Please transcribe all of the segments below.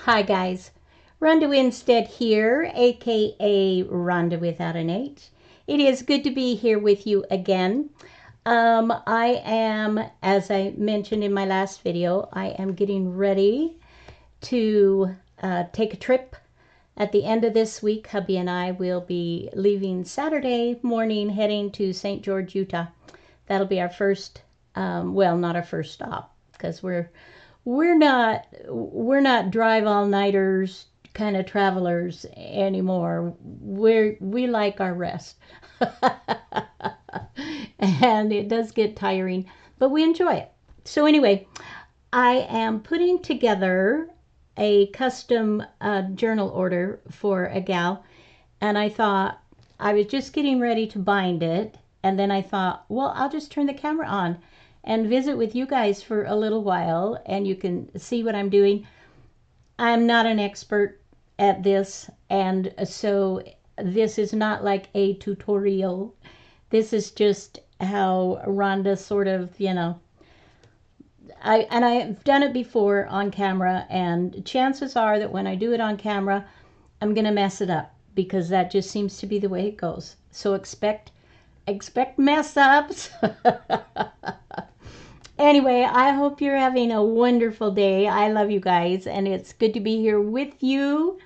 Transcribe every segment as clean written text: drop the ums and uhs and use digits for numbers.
Hi guys, Ronda Winstead here, aka Ronda without an H. It is good to be here with you again. I am, as I mentioned in my last video, I am getting ready to take a trip. At the end of this week, hubby and I will be leaving Saturday morning, heading to St. George, Utah. That'll be our first, well, not our first stop, because we're not drive all nighters kind of travelers anymore. We like our rest. And it does get tiring, but we enjoy it. So anyway, I am putting together a custom journal order for a gal, and I thought I was just getting ready to bind it, and then I thought, well, I'll just turn the camera on and visit with you guys for a little while, and you can see what I'm doing. I'm not an expert at this, and so this is not like a tutorial. This is just how Rhonda sort of, I've done it before on camera, and chances are that when I do it on camera, I'm gonna mess it up because that just seems to be the way it goes. So expect mess ups. Anyway, I hope you're having a wonderful day. I love you guys, and it's good to be here with you.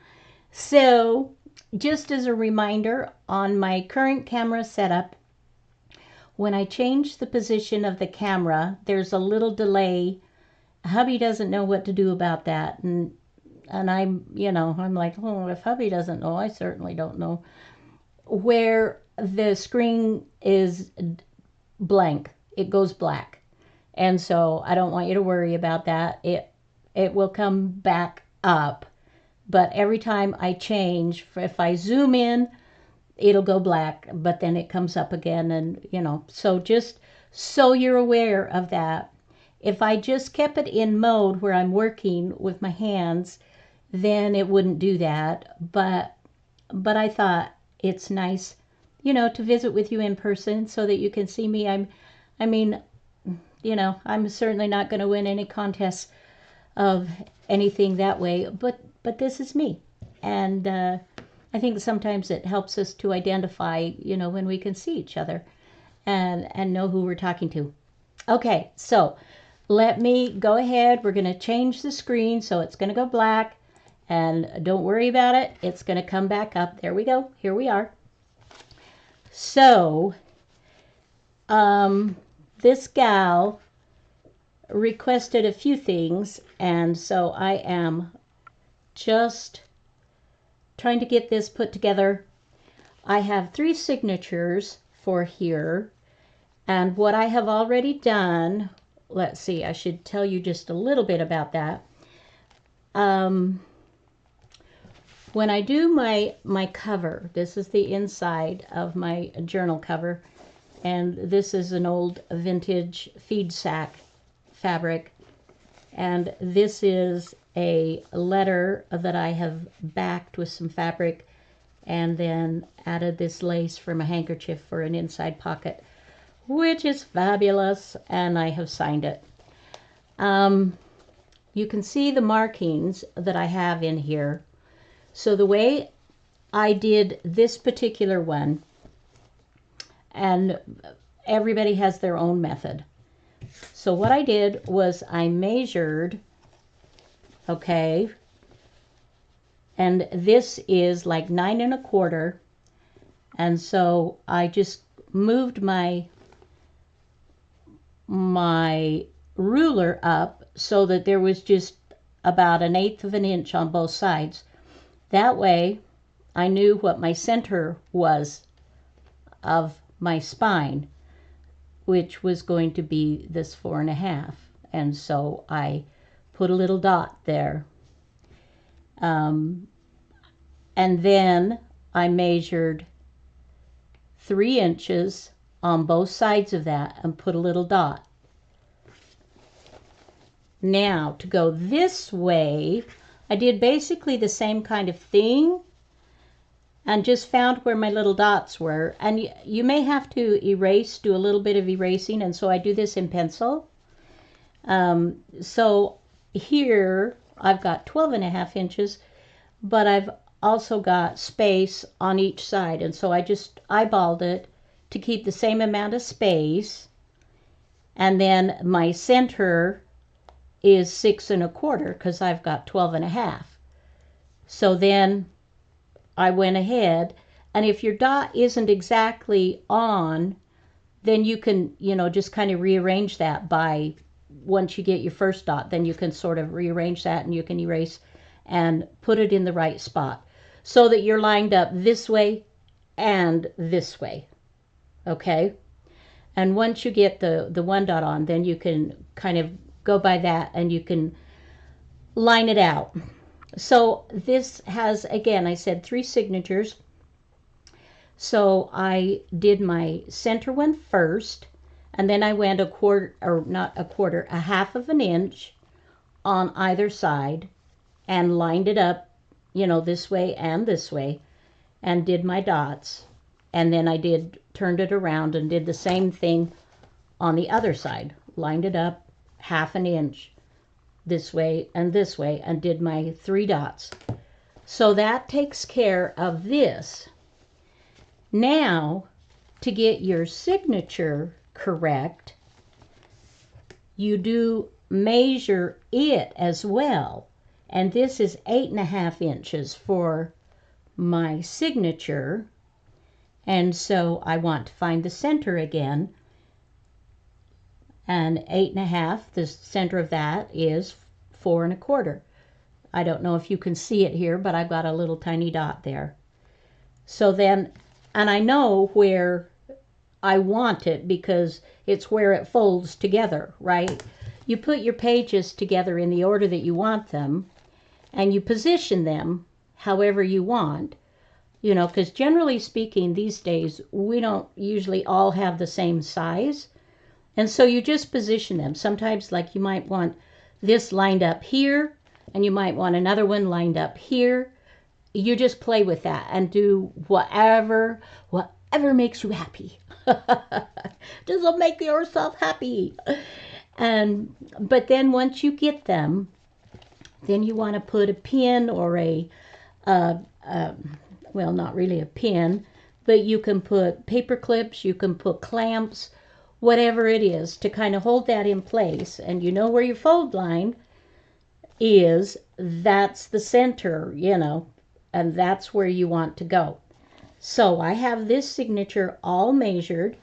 So, just as a reminder, on my current camera setup, when I change the position of the camera, there's a little delay. Hubby doesn't know what to do about that, and I'm like, oh, if hubby doesn't know, I certainly don't know. Where the screen is blank, it goes black. And so I don't want you to worry about that. It will come back up. But every time I change, if I zoom in, it'll go black, but then it comes up again. And, so just so you're aware of that. If I just kept it in mode where I'm working with my hands, then it wouldn't do that. But I thought it's nice, to visit with you in person so that you can see me. I'm certainly not going to win any contests of anything that way, but this is me. And I think sometimes it helps us to identify, when we can see each other and know who we're talking to. Okay, so let me go ahead. We're going to change the screen, so it's going to go black. And don't worry about it. It's going to come back up. There we go. Here we are. So, this gal requested a few things, and so I am just trying to get this put together. I have 3 signatures for here, and what I have already done, let's see, I should tell you just a little bit about that. When I do my cover, this is the inside of my journal cover, and this is an old vintage feed sack fabric, and this is a letter that I have backed with some fabric and then added this lace from a handkerchief for an inside pocket, which is fabulous, and I have signed it. You can see the markings that I have in here. So the way I did this particular one, and everybody has their own method. So what I did was I measured, okay, and this is like 9 1/4, and so I just moved my ruler up so that there was just about 1/8 of an inch on both sides. That way I knew what my center was of my spine, which was going to be this 4 1/2. And so I put a little dot there. And then I measured 3 inches on both sides of that and put a little dot. Now to go this way, I did basically the same kind of thing and just found where my little dots were. And you may have to do a little bit of erasing, and so I do this in pencil. So here I've got 12.5 inches, but I've also got space on each side. And so I just eyeballed it to keep the same amount of space. And then my center is 6.25 because I've got 12.5. So then I went ahead, and if your dot isn't exactly on, then you can, just kind of rearrange that by, once you get your first dot, then you can sort of rearrange that and you can erase and put it in the right spot so that you're lined up this way and this way. Okay? And once you get the one dot on, then you can kind of go by that and you can line it out. So this has, again, I said 3 signatures. So I did my center one first, and then I went a quarter, or not a quarter, a half of an inch on either side and lined it up, this way and this way, and did my dots. And then I turned it around and did the same thing on the other side, lined it up half an inch this way, and did my 3 dots. So that takes care of this. Now, to get your signature correct, you do measure it as well. And this is 8.5 inches for my signature. And so I want to find the center again. And 8.5, the center of that is 4.25. I don't know if you can see it here, but I've got a little tiny dot there. So then, and I know where I want it because it's where it folds together, right? You put your pages together in the order that you want them, and you position them however you want, because generally speaking these days, we don't usually all have the same size. And so you just position them. Sometimes, like, you might want this lined up here, and you might want another one lined up here. You just play with that and do whatever makes you happy. Just make yourself happy. But then once you get them, then you want to put a pin or well, not really a pin, but you can put paper clips, you can put clamps, whatever it is, to kind of hold that in place. And you know where your fold line is, that's the center, and that's where you want to go. So I have this signature all measured.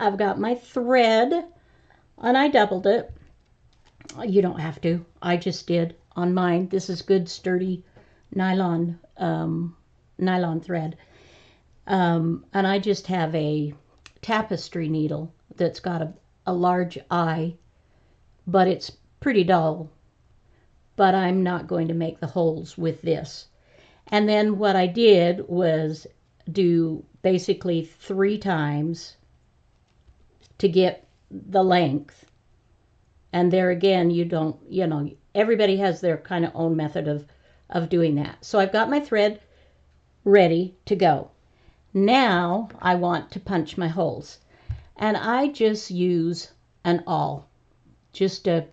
I've got my thread, and I doubled it. You don't have to. I just did on mine. This is good, sturdy nylon thread. And I just have a tapestry needle that's got a large eye, but it's pretty dull. But I'm not going to make the holes with this. And then what I did was do basically 3 times to get the length. And there again, you don't, everybody has their kind of own method of doing that. So I've got my thread ready to go. Now I want to punch my holes. And I just use an awl. Just a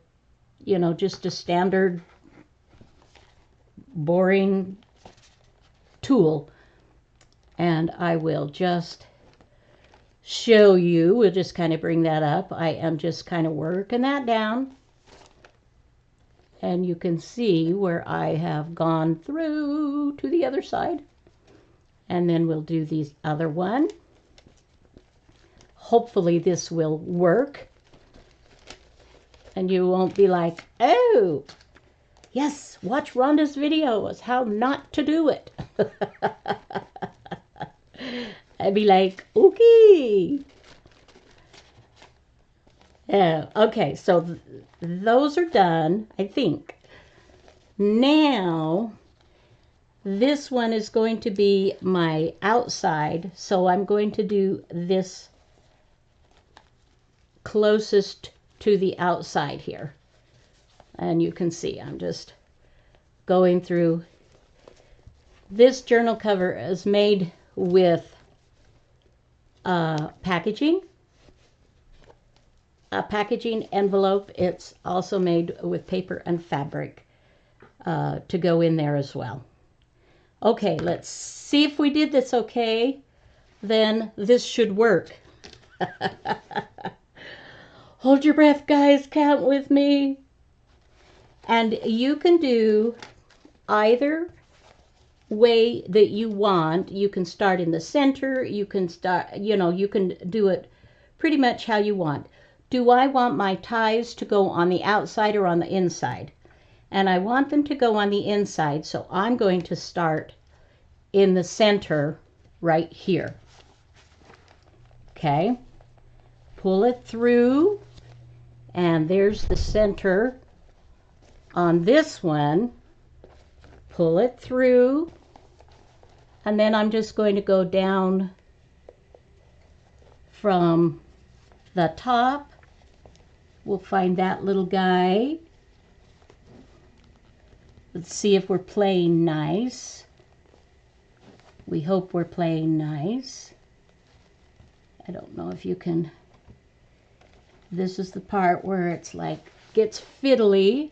standard boring tool. And I will just show you. We'll just kind of bring that up. I am just kind of working that down. And you can see where I have gone through to the other side. And then we'll do the other one. Hopefully this will work. And you won't be like, oh, yes, watch Rhonda's videos, how not to do it. I'd be like, okay. Okay, so those are done, I think. Now, this one is going to be my outside, so I'm going to do this closest to the outside here. And you can see I'm just going through. This journal cover is made with packaging. A packaging envelope. It's also made with paper and fabric. to go in there as well. Okay, let's see if we did this okay. Then this should work. Hold your breath, guys. Count with me. And you can do either way that you want. You can start in the center. You can start, you can do it pretty much how you want. Do I want my ties to go on the outside or on the inside? And I want them to go on the inside, so I'm going to start in the center right here. Okay, pull it through, and there's the center on this one. Pull it through, and then I'm just going to go down from the top. We'll find that little guy. Let's see if we're playing nice. We hope we're playing nice. I don't know if you can. This is the part where it's like gets fiddly.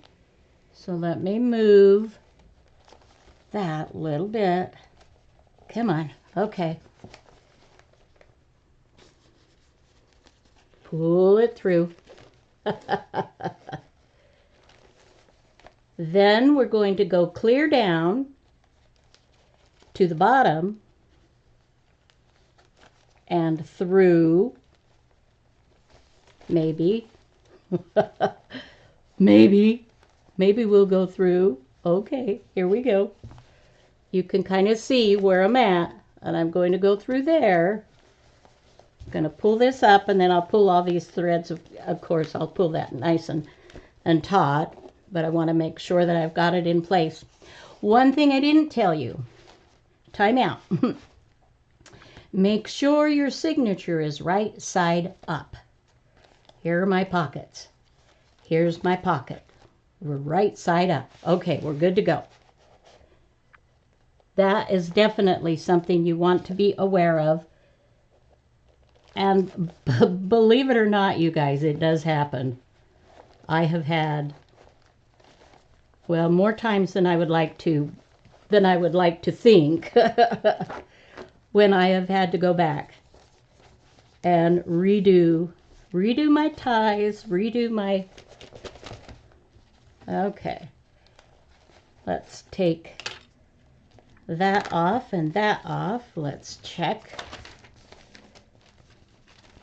So let me move that little bit. Come on. Okay. Pull it through. Then we're going to go clear down to the bottom and through. Maybe. Maybe we'll go through. Okay, here we go. You can kind of see where I'm at, and I'm going to go through there. I'm going to pull this up, and then I'll pull all these threads. Of course, I'll pull that nice and taut, but I want to make sure that I've got it in place. One thing I didn't tell you. Time out. Make sure your signature is right side up. Here are my pockets. Here's my pocket. We're right side up. Okay, we're good to go. That is definitely something you want to be aware of. And believe it or not, you guys, it does happen. I have had, well, more times than I would like to think when I have had to go back and redo my ties, redo my. Okay, let's take that off and that off. Let's check.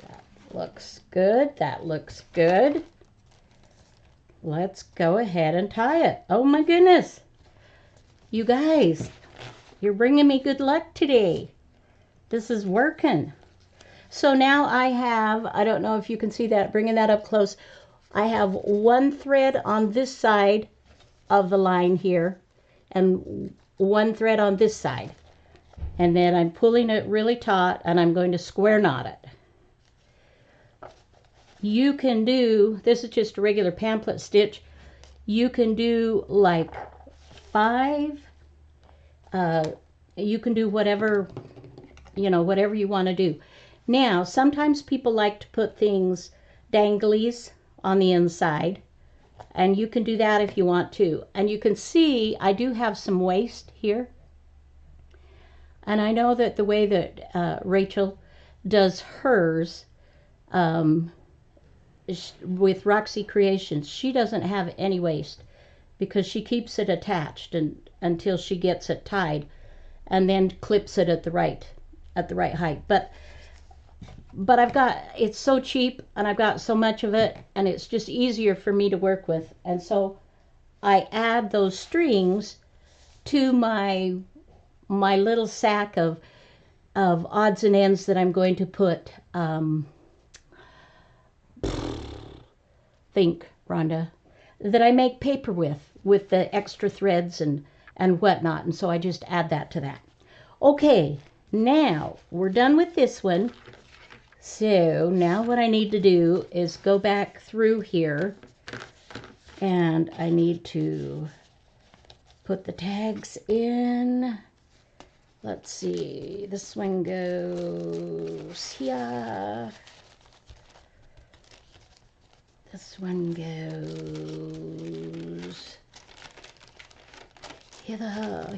That looks good. That looks good. Let's go ahead and tie it. Oh my goodness. You guys, you're bringing me good luck today. This is working. So now I have, I don't know if you can see that, bringing that up close. I have one thread on this side of the line here and one thread on this side. And then I'm pulling it really taut and I'm going to square knot it. You can do, this is just a regular pamphlet stitch. You can do like 5. You can do whatever, whatever you want to do. Now, sometimes people like to put things, danglies, on the inside. And you can do that if you want to. And you can see I do have some waste here. And I know that the way that Rachel does hers with Roxy Creations, she doesn't have any waste because she keeps it attached until she gets it tied and then clips it at the right height. But I've got, it's so cheap and I've got so much of it and it's just easier for me to work with. And so I add those strings to my little sack of odds and ends that I'm going to put, think, Rhonda, that I make paper with the extra threads and whatnot. And so I just add that to that. Okay, now we're done with this one. So now what I need to do is go back through here and I need to put the tags in. Let's see, this one goes here. This one goes hither,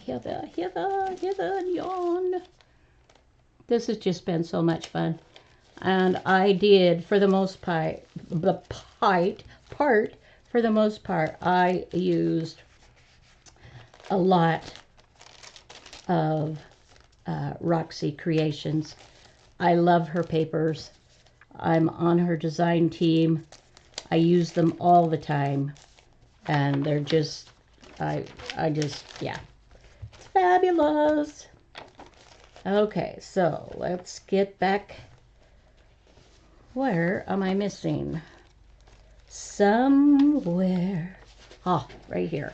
yawn. This has just been so much fun. And I did, for the most part, for the most part, I used a lot of Roxy Creations. I love her papers. I'm on her design team. I use them all the time. And they're just, yeah, it's fabulous. Okay, so let's get back. Where am I missing? Somewhere. Oh, right here.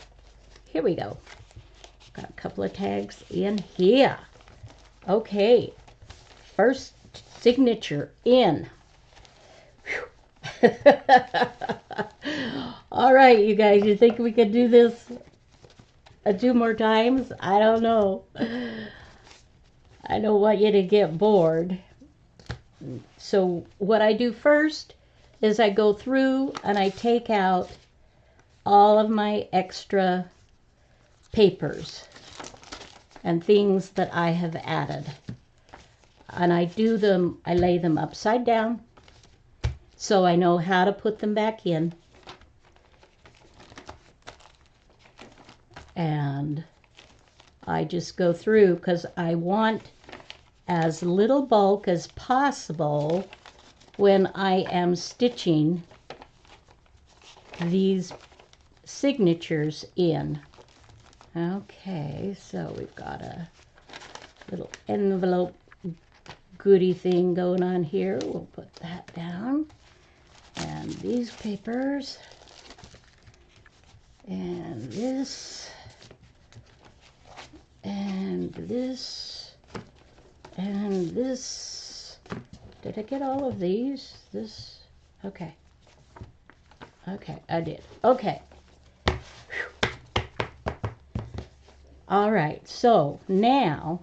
Here we go. Got a couple of tags in here. Okay, first signature in. All right, you guys, you think we could do this 2 more times? I don't know. I don't want you to get bored. So what I do first is I go through and I take out all of my extra papers and things that I have added. And I lay them upside down so I know how to put them back in. And I just go through because I want as little bulk as possible when I am stitching these signatures in. Okay, so we've got a little envelope goodie thing going on here. We'll put that down. And these papers. And this. And this. And this. Did I get all of these? This. Okay. Okay, I did. Okay. All right, so now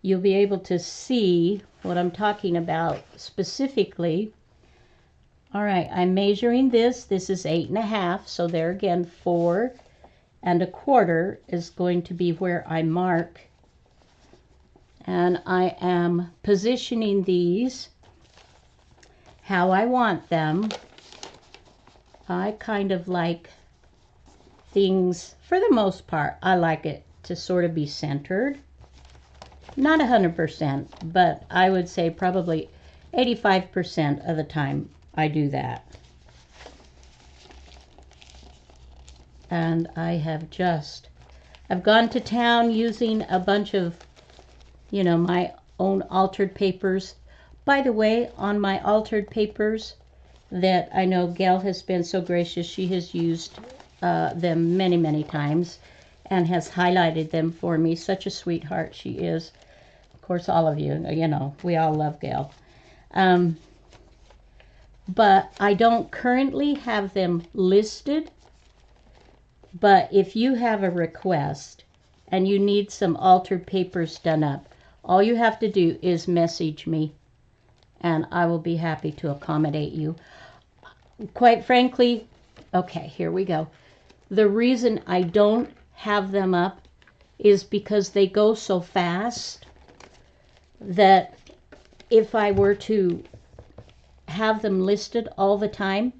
you'll be able to see what I'm talking about specifically. All right, I'm measuring this. This is 8.5, so there again, 4 1/4 is going to be where I mark. And I am positioning these how I want them. I kind of like things, for the most part, I like it to sort of be centered. Not 100%, but I would say probably 85% of the time I do that. And I've gone to town using a bunch of, my own altered papers. By the way, on my altered papers that I know Gail has been so gracious, she has used them many, many times and has highlighted them for me. Such a sweetheart she is. Of course, all of you, we all love Gail. But I don't currently have them listed. But if you have a request and you need some altered papers done up, all you have to do is message me and I will be happy to accommodate you. Quite frankly, okay, here we go. The reason I don't have them up is because they go so fast that if I were to have them listed all the time,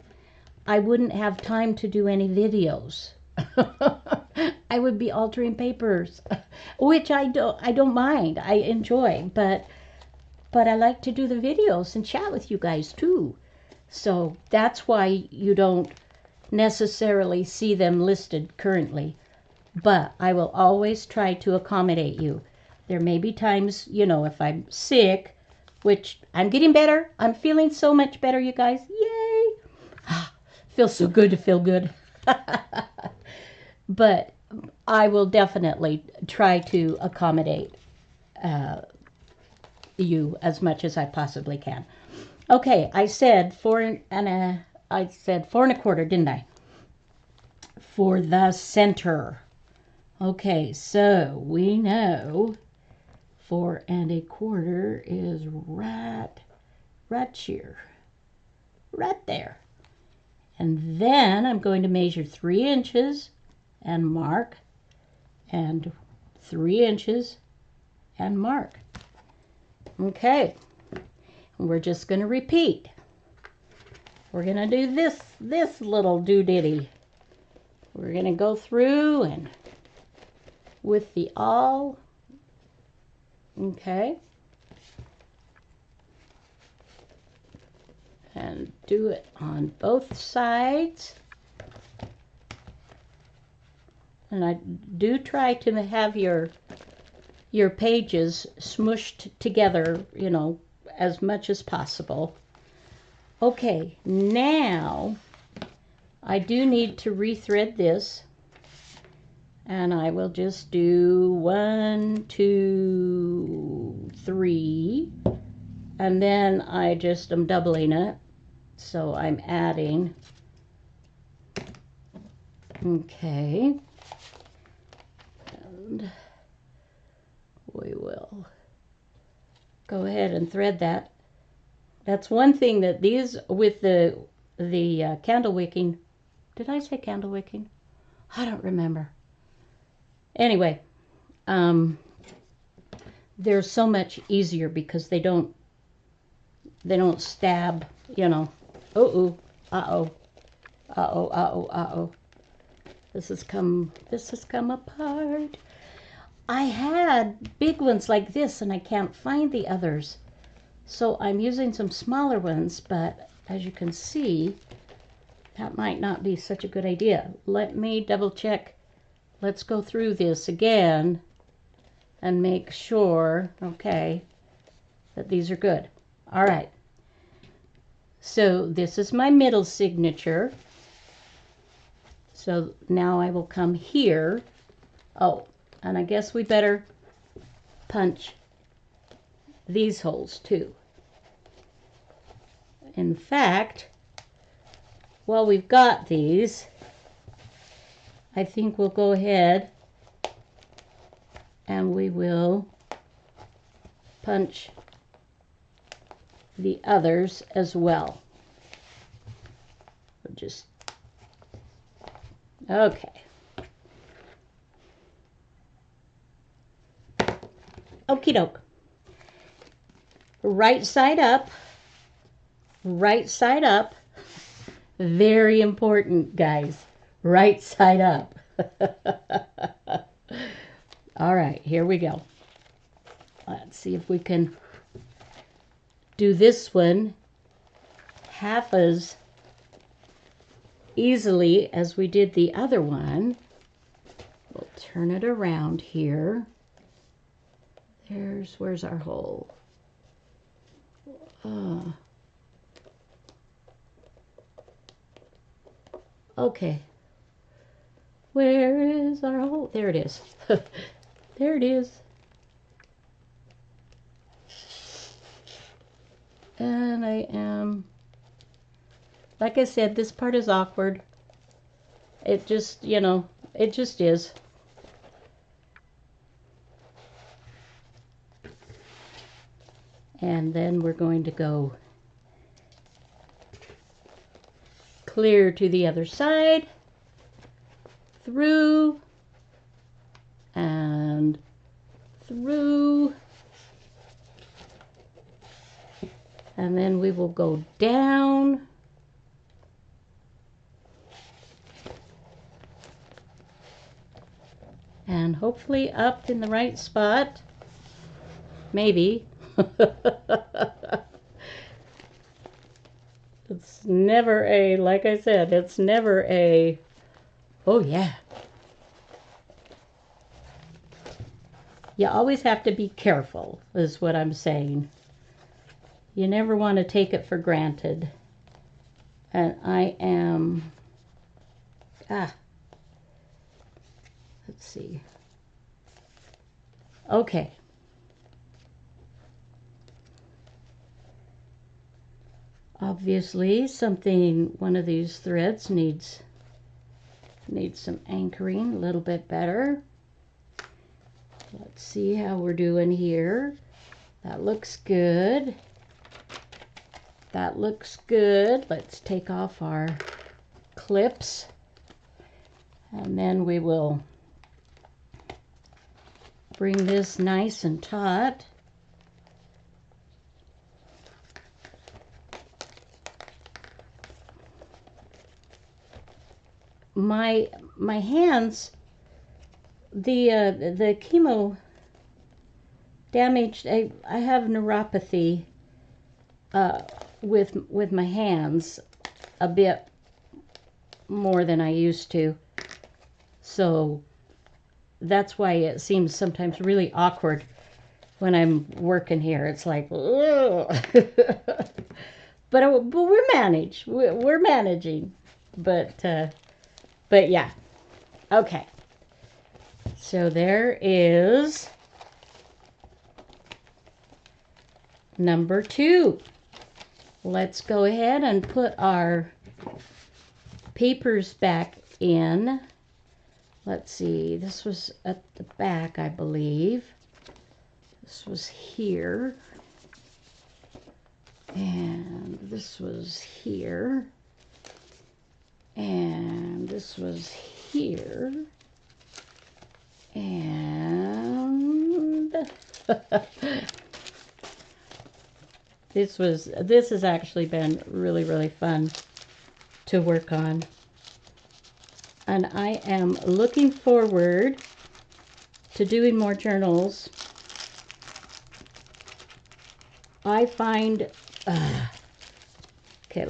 I wouldn't have time to do any videos. I would be altering papers, which I don't mind. I enjoy, but I like to do the videos and chat with you guys too. So that's why you don't necessarily see them listed currently. But I will always try to accommodate you. There may be times, if I'm sick, which I'm getting better. I'm feeling so much better, you guys. Yay! Feels so good to feel good. But I will definitely try to accommodate you as much as I possibly can. Okay, I said 4 1/4, didn't I? For the center. Okay, so we know 4 1/4 is right here, right there. And then I'm going to measure 3 inches and mark, and 3 inches and mark. Okay, and we're just going to repeat. We're going to do this little doodaddy. We're going to go through and with the awl. Okay. And do it on both sides. And I do try to have your pages smushed together, you know, as much as possible. Okay, now I do need to rethread this. And I will just do 1, 2, 3. And then I just am doubling it. So I'm adding. Okay. And we will go ahead and thread that. That's one thing that these with the candle wicking. Did I say candle wicking? I don't remember. Anyway, they're so much easier because they don't stab, you know. Uh-oh, uh-oh, uh-oh, uh-oh, uh-oh. This has come apart. I had big ones like this and I can't find the others. So I'm using some smaller ones, but as you can see, that might not be such a good idea. Let me double check. Let's go through this again and make sure, okay, that these are good. All right. So this is my middle signature. So now I will come here. Oh, and I guess we better punch these holes too. In fact, while we've got these, I think we'll go ahead and we will punch the others as well. We'll just, okay. Okie doke. Right side up. Right side up. Very important, guys. Right side up. All right, here we go. Let's see if we can do this one half as easily as we did the other one. We'll turn it around here. Where's our hole? Okay. Where is our hole? There it is. There it is. And I am, like I said, this part is awkward. It just, you know, it just is. And then we're going to go clear to the other side, through, and through. And then we will go down. And hopefully up in the right spot. Maybe. It's never a, like I said, it's never a, oh yeah. You always have to be careful, is what I'm saying. You never want to take it for granted. And I am, let's see. Okay. Obviously, one of these threads needs some anchoring a little bit better. Let's see how we're doing here. That looks good. That looks good. Let's take off our clips. And then we will bring this nice and taut. My hands, the chemo damaged. I have neuropathy with my hands a bit more than I used to. So that's why it seems sometimes really awkward when I'm working here. It's like, but we're managing. But yeah, okay. So there is number 2. Let's go ahead and put our papers back in. Let's see, this was at the back, I believe. This was here. And this was here. And this was here. And this has actually been really, really fun to work on. And I am looking forward to doing more journals. I find, okay,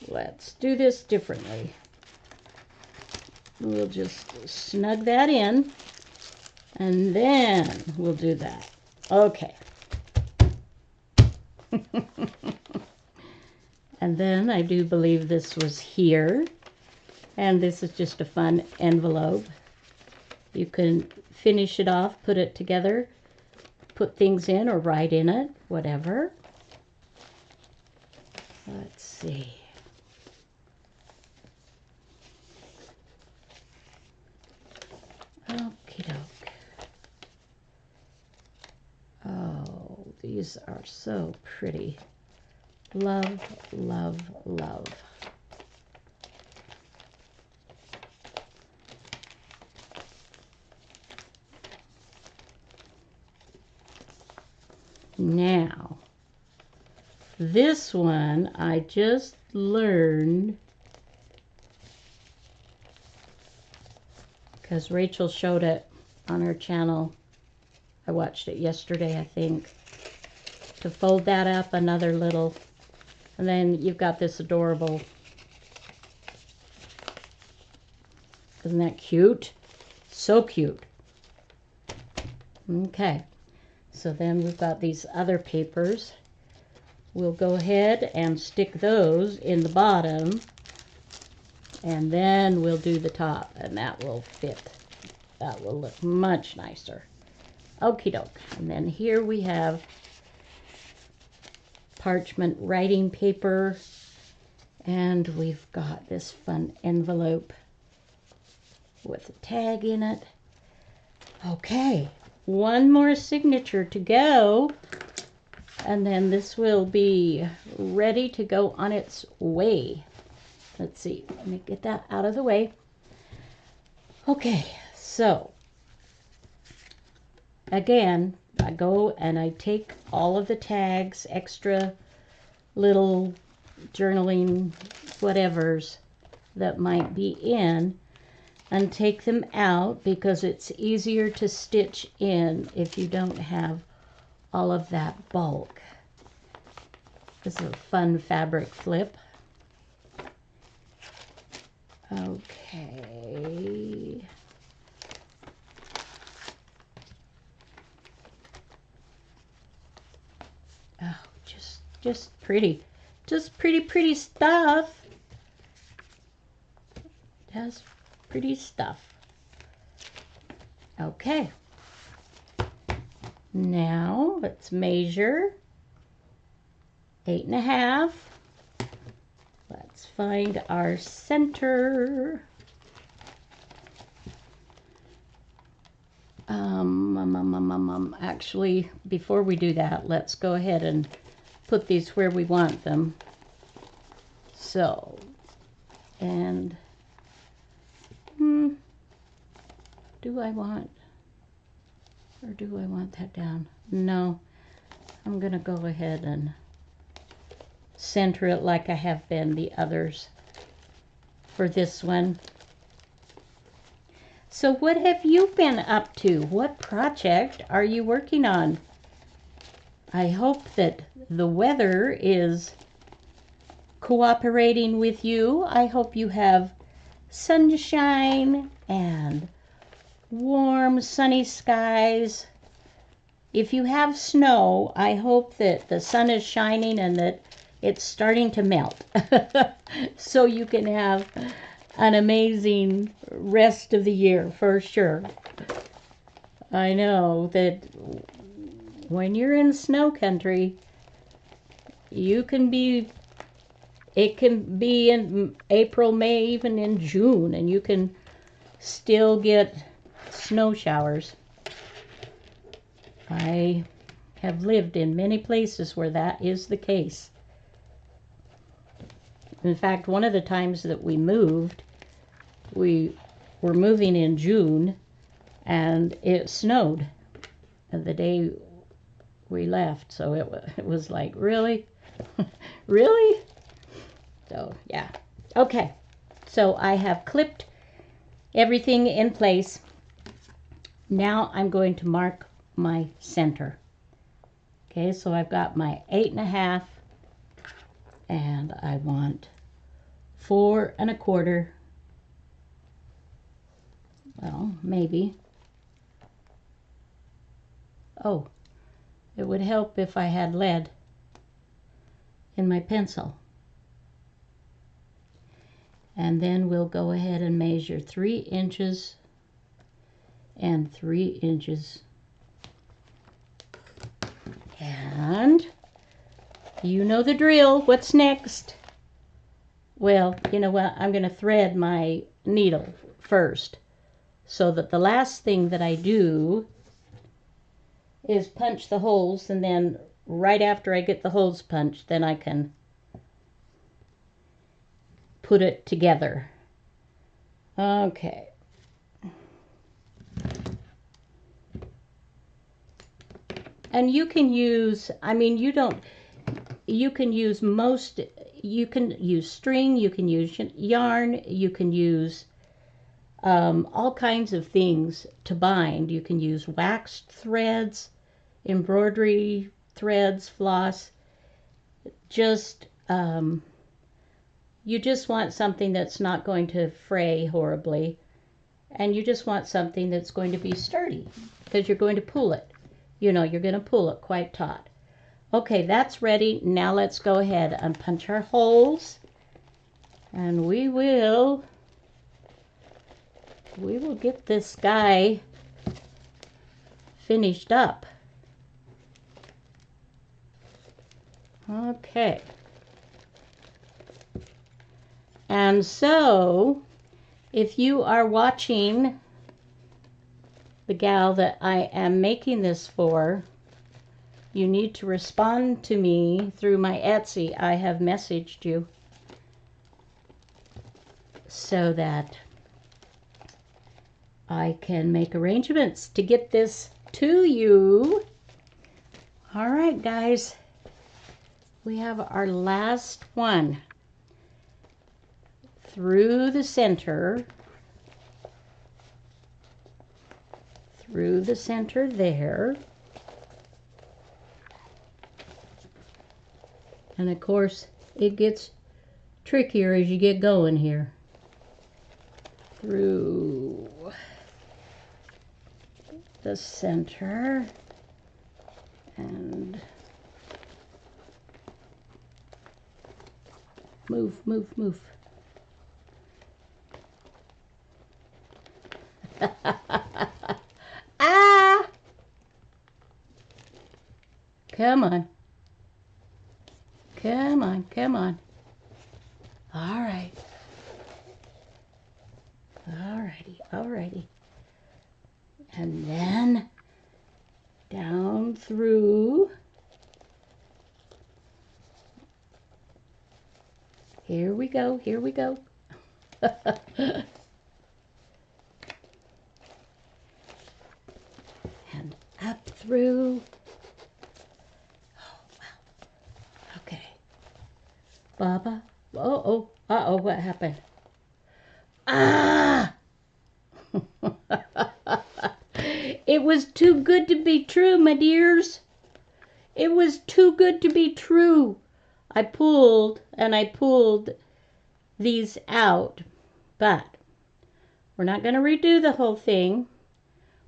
let's do this differently. We'll just snug that in, and then we'll do that. Okay. And then I do believe this was here, and this is just a fun envelope. You can finish it off, put it together, put things in or write in it, whatever. Let's see. Okie doke. Oh, these are so pretty. Love, love, love. Now, this one I just learned because Rachel showed it on her channel. I watched it yesterday, I think. To fold that up another little, and then you've got this adorable, isn't that cute? So cute. Okay, so then we've got these other papers. We'll go ahead and stick those in the bottom, and then we'll do the top, and that will fit. That will look much nicer. Okie doke. And then here we have parchment writing paper, and we've got this fun envelope with a tag in it. Okay, one more signature to go, and then this will be ready to go on its way. Let's see, let me get that out of the way. Okay, so again, I go and I take all of the tags, extra little journaling whatevers that might be in, and take them out because it's easier to stitch in if you don't have all of that bulk. This is a fun fabric flip. Okay. Oh, just pretty. Just pretty stuff. Just pretty stuff. Okay. Now let's measure 8.5. Let's find our center. Actually, before we do that, let's go ahead and put these where we want them. So, and do do I want that down? No, I'm gonna go ahead and center it like I have been the others for this one. So what have you been up to? What project are you working on? I hope that the weather is cooperating with you. I hope you have sunshine and warm sunny skies. If you have snow, I hope that the sun is shining and that it's starting to melt so you can have an amazing rest of the year for sure. I know that when you're in snow country, it can be in April, May, even in June, and you can still get snow showers. I have lived in many places where that is the case. In fact, one of the times that we moved, we were moving in June, and it snowed the day we left. So it was like, really? Really? So, yeah. Okay. So I have clipped everything in place. Now I'm going to mark my center. Okay, so I've got my 8.5, and I want 4 1/4. Well, maybe. Oh, it would help if I had lead in my pencil. And then we'll go ahead and measure 3 inches and 3 inches. And you know the drill. What's next? Well, you know what? I'm going to thread my needle first, so that the last thing that I do is punch the holes, and then right after I get the holes punched, then I can put it together. Okay. And you can use, I mean, you can use you can use string, you can use yarn, you can use all kinds of things to bind. You can use waxed threads, embroidery threads, floss. Just, you just want something that's not going to fray horribly. And you just want something that's going to be sturdy, because you're going to pull it. You know, you're going to pull it quite taut. Okay, that's ready. Now let's go ahead and punch our holes. And we will get this guy finished up. Okay. And so, if you are watching the gal that I am making this for, you need to respond to me through my Etsy. I have messaged you so that I can make arrangements to get this to you. All right, guys. We have our last one through the center. Through the center there. And of course, it gets trickier as you get going here. Through the center. And move, move, move. Ah! Come on. Come on, come on. All right. Alrighty, alrighty. And then down through. Here we go, here we go. through. Okay. Baba. Oh, uh-oh, what happened? Ah! It was too good to be true, my dears. It was too good to be true. I pulled and I pulled these out, but we're not going to redo the whole thing.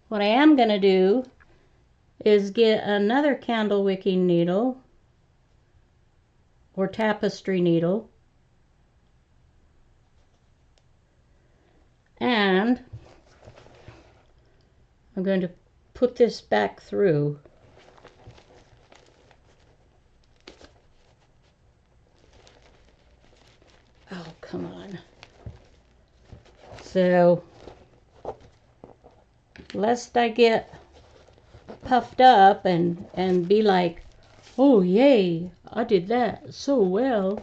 What I am going to do is get another candle wicking needle or tapestry needle, and I'm going to put this back through. Oh, come on. So, lest I get puffed up and be like, oh, yay, I did that so well.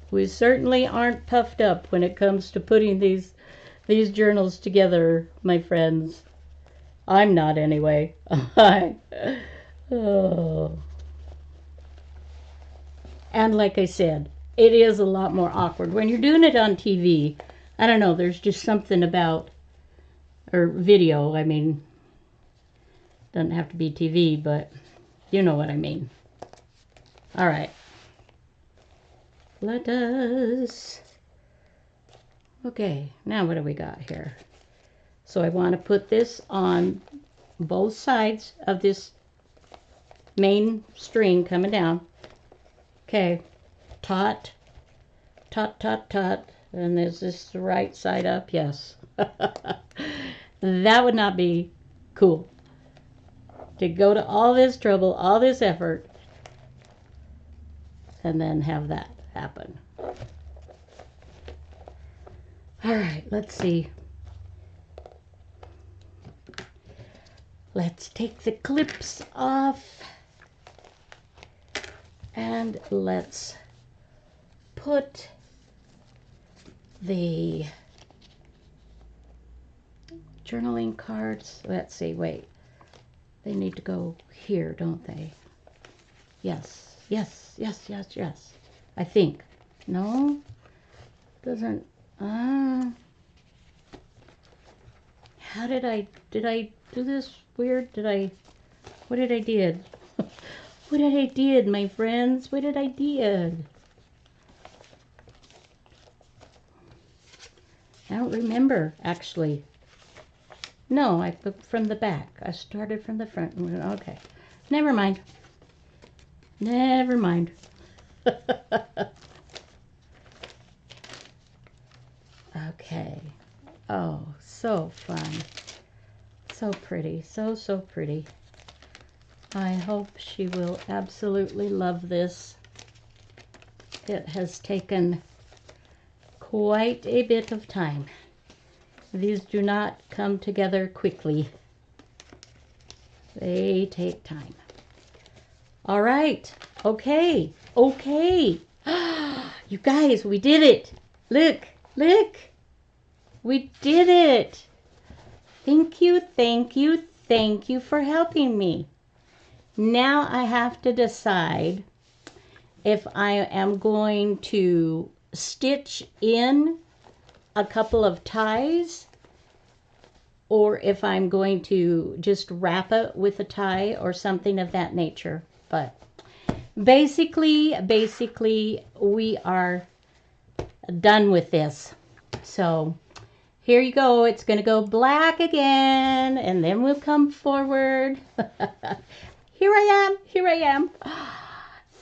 We certainly aren't puffed up when it comes to putting these journals together, my friends. I'm not anyway. Oh. And like I said, it is a lot more awkward. When you're doing it on TV, I don't know, there's just something about, or video, I mean, doesn't have to be TV, but you know what I mean. All right. Let us, okay, now what do we got here? So I want to put this on both sides of this main string coming down. Okay, taut, taut, taut, taut, and is this the right side up? Yes. That would not be cool. To go to all this trouble, all this effort, and then have that happen. All right, let's see. Let's take the clips off. And let's put the journaling cards. Let's see, wait. They need to go here, don't they? Yes, yes, yes, yes, yes. I think. No? Doesn't, how did I do this weird? What did I did? What did I did, my friends? What did I did? I don't remember, actually. No, I put from the back. I started from the front. Okay. Never mind. Never mind. Okay. Oh, so fun. So pretty. So, so pretty. I hope she will absolutely love this. It has taken quite a bit of time. These do not come together quickly. They take time. All right. Okay. Okay. You guys, we did it. Look. Look. We did it. Thank you, thank you, thank you for helping me. Now I have to decide if I am going to stitch in a couple of ties or if I'm going to just wrap it with a tie or something of that nature. But basically we are done with this. So here you go. It's going to go black again and then we'll come forward. Here I am. Here I am.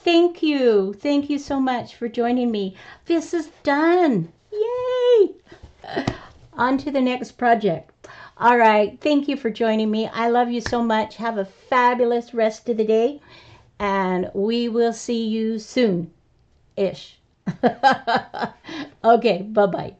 Thank you. Thank you so much for joining me. This is done. Yay! On to the next project. All right. Thank you for joining me. I love you so much. Have a fabulous rest of the day. And we will see you soon-ish. Okay. Bye-bye.